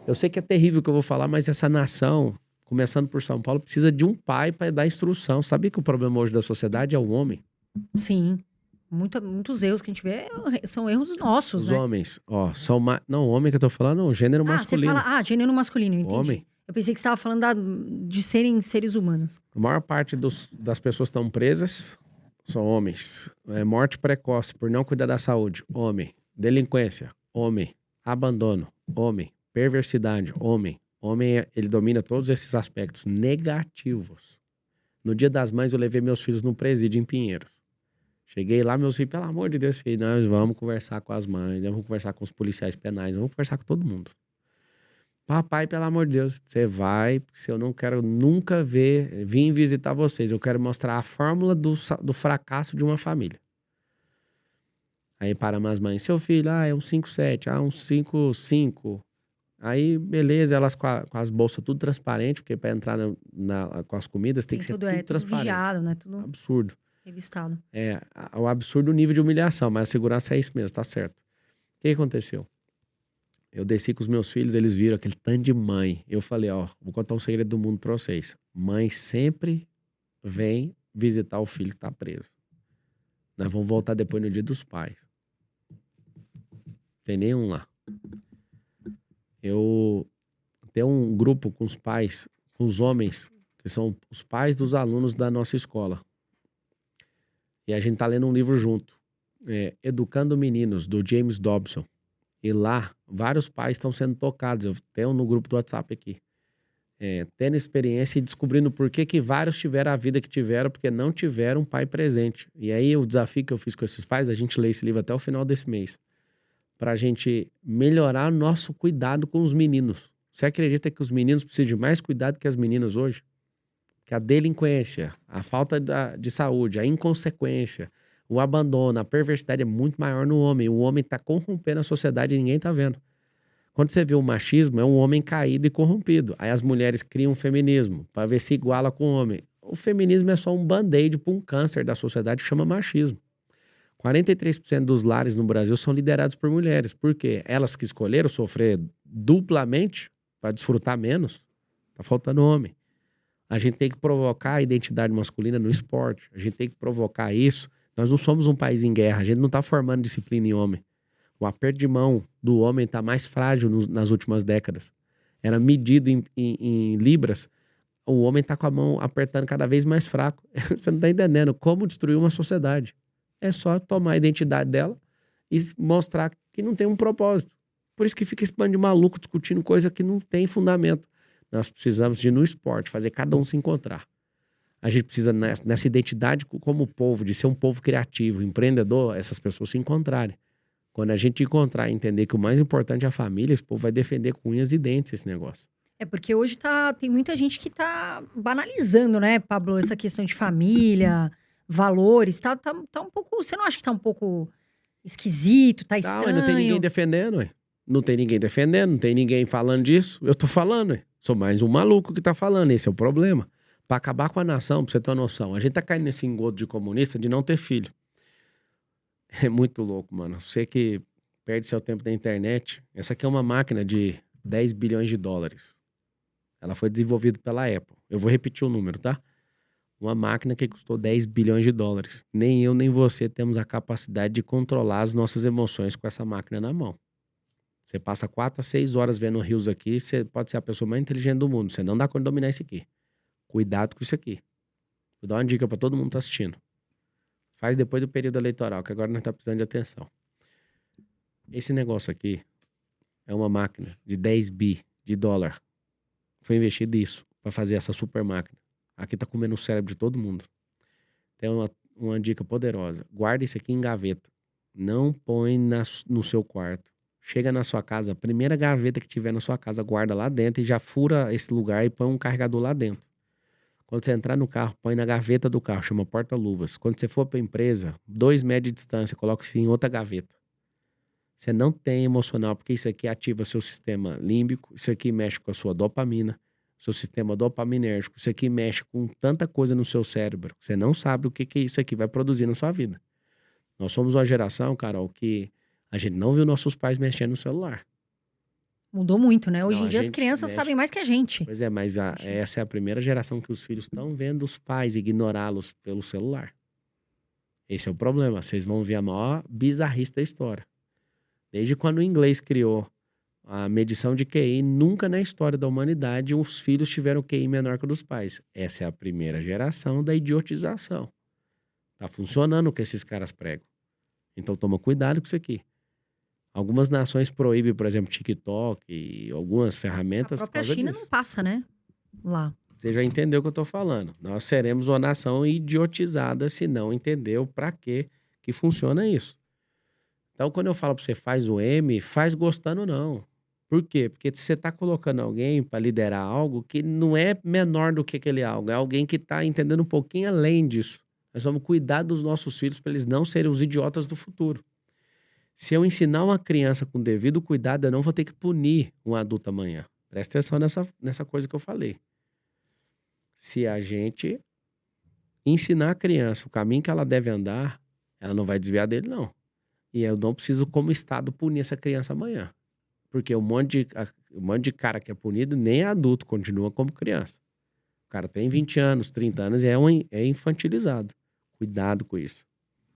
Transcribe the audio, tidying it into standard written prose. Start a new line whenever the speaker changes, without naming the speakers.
Eu sei que é terrível o que eu vou falar, mas essa nação, começando por São Paulo, precisa de um pai para dar instrução. Sabia que o problema hoje da sociedade é o homem?
Sim. Muitos erros que a gente vê são erros nossos,
Os
né?
homens, ó, são mais. Não, homem que eu tô falando, não, gênero
Ah, você fala,
masculino.
gênero masculino, eu entendi.
Homem.
Eu pensei que você estava falando de serem seres humanos.
A maior parte das pessoas que estão presas são homens. Morte precoce por não cuidar da saúde, homem. Delinquência, homem. Abandono, homem. Perversidade, homem. Homem, ele domina todos esses aspectos negativos. No Dia das Mães, eu levei meus filhos no presídio em Pinheiros. Cheguei lá, meus filhos, pelo amor de Deus, filho, nós vamos conversar com as mães, vamos conversar com os policiais penais, vamos conversar com todo mundo. Papai, pelo amor de Deus, você vai, porque eu não quero nunca vir visitar vocês. Eu quero mostrar a fórmula do fracasso de uma família. Aí para as mães, seu filho, é um 5,7, um 5,5. Aí, beleza, elas com as bolsas tudo transparente, porque para entrar com as comidas tem que ser tudo
Tudo
transparente.
vigiado, né? Tudo
Absurdo.
revistado.
O absurdo nível de humilhação, mas a segurança é isso mesmo, tá certo. O que aconteceu? Eu desci com os meus filhos, eles viram aquele tanto de mãe. Eu falei, vou contar um segredo do mundo pra vocês. Mãe sempre vem visitar o filho que tá preso. Nós vamos voltar depois no Dia dos Pais. Tem nenhum lá. Eu tenho um grupo com os pais, com os homens, que são os pais dos alunos da nossa escola. E a gente tá lendo um livro junto. Educando Meninos, do James Dobson. E lá, vários pais estão sendo tocados. Eu tenho no grupo do WhatsApp aqui. Tendo experiência e descobrindo por que vários tiveram a vida que tiveram, porque não tiveram um pai presente. E aí, o desafio que eu fiz com esses pais, a gente lê esse livro até o final desse mês. Pra gente melhorar o nosso cuidado com os meninos. Você acredita que os meninos precisam de mais cuidado que as meninas hoje? Que a delinquência, a falta de saúde, a inconsequência, o abandono, a perversidade é muito maior no homem. O homem tá corrompendo a sociedade e ninguém tá vendo. Quando você vê o machismo, é um homem caído e corrompido. Aí as mulheres criam um feminismo para ver se iguala com o homem. O feminismo é só um band-aid para um câncer da sociedade que chama machismo. 43% dos lares no Brasil são liderados por mulheres. Por quê? Elas que escolheram sofrer duplamente para desfrutar menos. Tá faltando homem. A gente tem que provocar a identidade masculina no esporte. A gente tem que provocar isso. Nós não somos um país em guerra. A gente não está formando disciplina em homem. O aperto de mão do homem está mais frágil nas últimas décadas. Era medido em libras. O homem está com a mão apertando cada vez mais fraco. Você não está entendendo como destruir uma sociedade. É só tomar a identidade dela e mostrar que não tem um propósito. Por isso que fica esse bando de maluco discutindo coisa que não tem fundamento. Nós precisamos de, no esporte, fazer cada um se encontrar. A gente precisa, nessa identidade como povo, de ser um povo criativo, empreendedor, essas pessoas se encontrarem. Quando a gente encontrar e entender que o mais importante é a família, esse povo vai defender com unhas e dentes esse negócio.
É porque hoje tem muita gente que tá banalizando, né, Pablo, essa questão de família, valores, tá um pouco, você não acha que tá um pouco esquisito, tá
Tá, mas não tem ninguém
estranho?
defendendo, ué. Não tem ninguém defendendo, não tem ninguém falando disso. Eu tô falando, ué. Sou mais um maluco que tá falando, esse é o problema. Pra acabar com a nação, pra você ter uma noção, a gente tá caindo nesse engodo de comunista de não ter filho. É muito louco, mano. Você que perde seu tempo na internet, essa aqui é uma máquina de 10 bilhões de dólares. Ela foi desenvolvida pela Apple. Eu vou repetir o número, tá? Uma máquina que custou 10 bilhões de dólares. Nem eu, nem você temos a capacidade de controlar as nossas emoções com essa máquina na mão. Você passa 4 a 6 horas vendo rios aqui, você pode ser a pessoa mais inteligente do mundo. Você não dá conta de dominar isso aqui. Cuidado com isso aqui. Vou dar uma dica pra todo mundo que tá assistindo. Faz depois do período eleitoral, que agora nós tá precisando de atenção. Esse negócio aqui é uma máquina de 10 bi de dólar. Foi investido isso pra fazer essa super máquina. Aqui tá comendo o cérebro de todo mundo. Tem uma dica poderosa. Guarda isso aqui em gaveta. Não põe no seu quarto. Chega na sua casa, a primeira gaveta que tiver na sua casa, guarda lá dentro e já fura esse lugar e põe um carregador lá dentro. Quando você entrar no carro, põe na gaveta do carro, chama porta-luvas. Quando você for pra empresa, 2 metros de distância, coloca isso em outra gaveta. Você não tem emocional, porque isso aqui ativa seu sistema límbico, isso aqui mexe com a sua dopamina, seu sistema dopaminérgico, isso aqui mexe com tanta coisa no seu cérebro. Você não sabe o que isso aqui vai produzir na sua vida. Nós somos uma geração, Carol, que a gente não viu nossos pais mexendo no celular.
Mudou muito, né? Hoje
Não,
em
a
dia as
gente
crianças
mexe.
sabem mais que a gente.
Pois é, mas essa é a primeira geração que os filhos estão vendo os pais ignorá-los pelo celular. Esse é o problema. Vocês vão ver a maior bizarrice da história. Desde quando o inglês criou a medição de QI, nunca na história da humanidade os filhos tiveram QI menor que o dos pais. Essa é a primeira geração da idiotização. Tá funcionando o que esses caras pregam. Então toma cuidado com isso aqui. Algumas nações proíbem, por exemplo, TikTok e algumas
A
ferramentas por
própria
causa
China
disso.
não passa, né? Lá.
Você já entendeu o que eu tô falando. Nós seremos uma nação idiotizada se não entendeu para que funciona isso. Então, quando eu falo para você faz o M, faz gostando não. Por quê? Porque você tá colocando alguém para liderar algo que não é menor do que aquele algo, é alguém que tá entendendo um pouquinho além disso. Nós vamos cuidar dos nossos filhos para eles não serem os idiotas do futuro. Se eu ensinar uma criança com devido cuidado, eu não vou ter que punir um adulto amanhã. Presta atenção nessa coisa que eu falei. Se a gente ensinar a criança o caminho que ela deve andar, ela não vai desviar dele, não. E eu não preciso, como Estado, punir essa criança amanhã. Porque um monte de cara que é punido nem é adulto, continua como criança. O cara tem 20 anos, 30 anos e é infantilizado. Cuidado com isso.